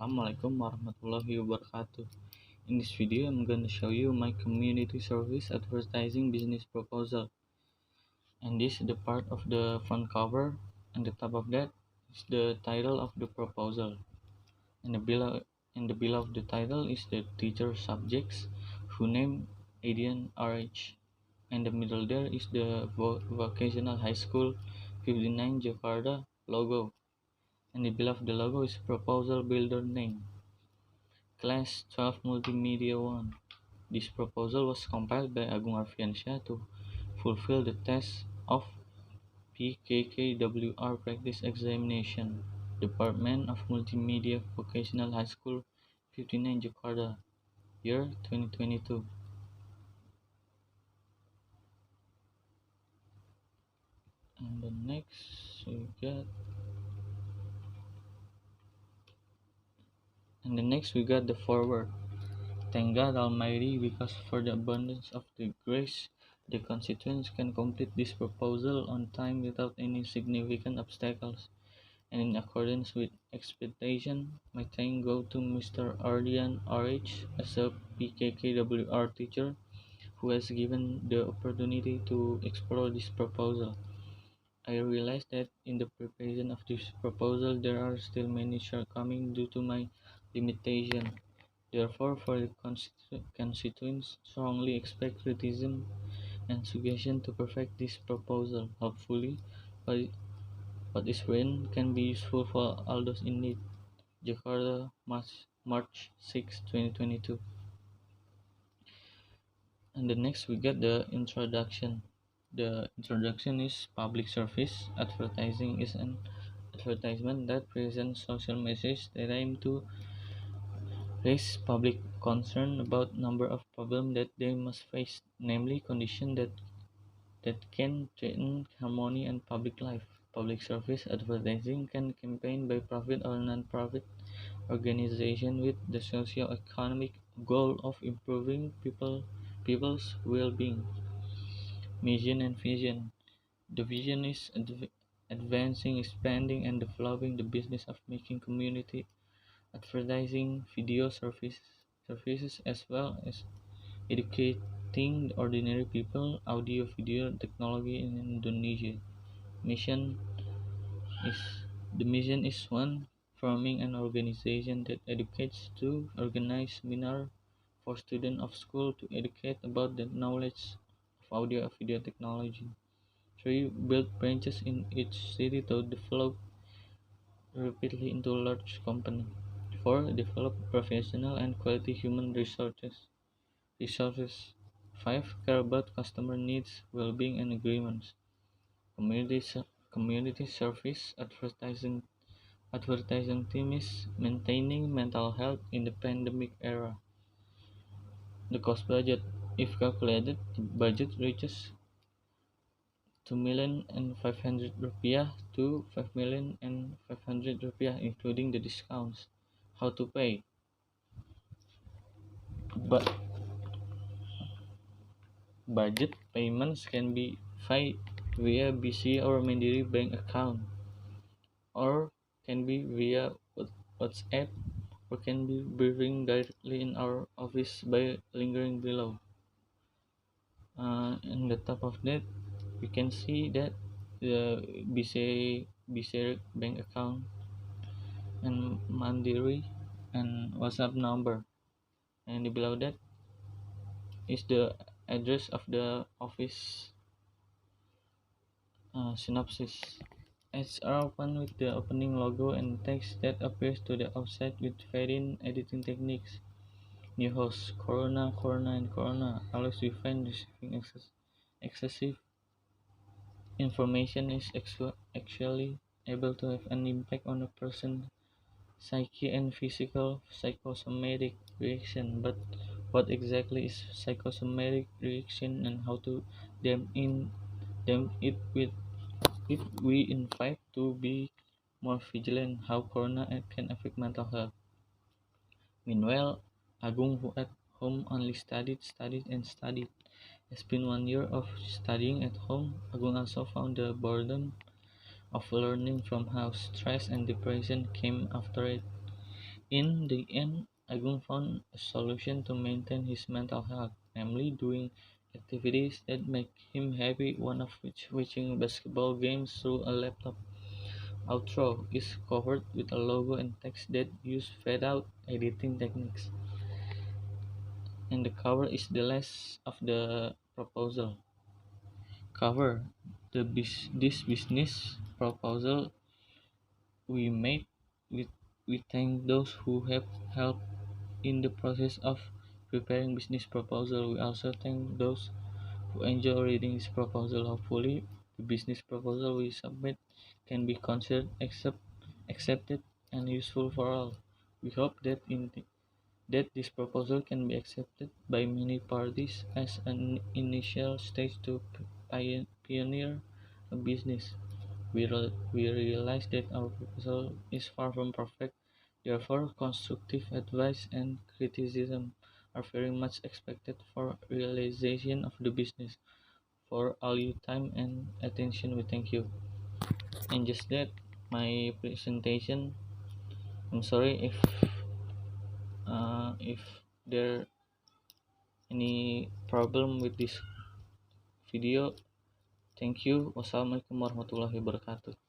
Assalamualaikum warahmatullahi wabarakatuh. In this video, I'm going to show you my community service advertising business proposal. And this is the part of the front cover, and the top of that is the title of the proposal. And the below of the title is the teacher subjects, who name Adian RH. And the middle there is the Vocational High School 59 Jakarta logo. And the below of the logo is proposal builder name. Class 12 Multimedia 1. This proposal was compiled by Agung Arfiansyah to fulfill the test of PKKWR Practice Examination, Department of Multimedia Vocational High School 59 Jakarta, year 2022. And the next we got the forward. Thank God Almighty, because for the abundance of the grace, the constituents can complete this proposal on time without any significant obstacles. And in accordance with expectation, my thanks go to Mr. Ardian RH as a PKKWR teacher who has given the opportunity to explore this proposal. I realize that in the preparation of this proposal there are still many shortcomings due to my limitation. Therefore, for the constituents strongly expect criticism and suggestion to perfect this proposal. Hopefully, what is written can be useful for all those in need. Jakarta, March 6, 2022. And the next we get the introduction. The introduction is public service. Advertising is an advertisement that presents social message that aim to raise public concern about number of problems that they must face, namely conditions that can threaten harmony and public life. Public service advertising can campaign by profit or non-profit organization with the socio-economic goal of improving people's well-being. Mission and vision. The vision is advancing, expanding, and developing the business of making community advertising video services as well as educating ordinary people audio video technology in Indonesia. Mission is the mission is one, forming an organization that educates to organize seminar for students of school to educate about the knowledge of audio and video technology. 3. Build branches in each city to develop rapidly into a large company. 4. Develop professional and quality human resources. 5. Care about customer needs, well-being, and agreements. Community service advertising team is maintaining mental health in the pandemic era. The cost budget, if calculated, the budget reaches 2,500,000 rupiah to 5,500,000 rupiah, including the discounts. How to pay? But budget payments can be paid via BC or Mandiri bank account, or can be via WhatsApp, or can be briefing directly in our office by lingering below. In the top of that, we can see that the BC bank account and Mandiri and WhatsApp number, and below that is the address of the office. Synopsis. HR open with the opening logo and text that appears to the outside with fade-in editing techniques. New host Corona, and Corona. Always we find receiving excessive information is actually able to have an impact on a person's psyche and physical psychosomatic reaction. But what exactly is psychosomatic reaction and how to dampen it with if we invite to be more vigilant how corona can affect mental health. Meanwhile, Agung, who at home only studied, has been 1 year of studying at home. Agung also found the boredom of learning from house. Stress and depression came after it. In the end, Agung found a solution to maintain his mental health, namely doing activities that make him happy, one of which watching basketball games through a laptop. Outro is covered with a logo and text that use fade-out editing techniques, and the cover is the last of the proposal. Cover this business proposal we made. We, we thank those who have helped in the process of preparing business proposal. We also thank those who enjoy reading this proposal. Hopefully, the business proposal we submit can be considered accepted and useful for all. We hope that this proposal can be accepted by many parties as an initial stage to pioneer a business. We realize that our proposal is far from perfect, therefore constructive advice and criticism are very much expected for realization of the business. For all your time and attention, we thank you. And just that, my presentation. I'm sorry if there any problem with this video. Thank you. Wassalamualaikum warahmatullahi wabarakatuh.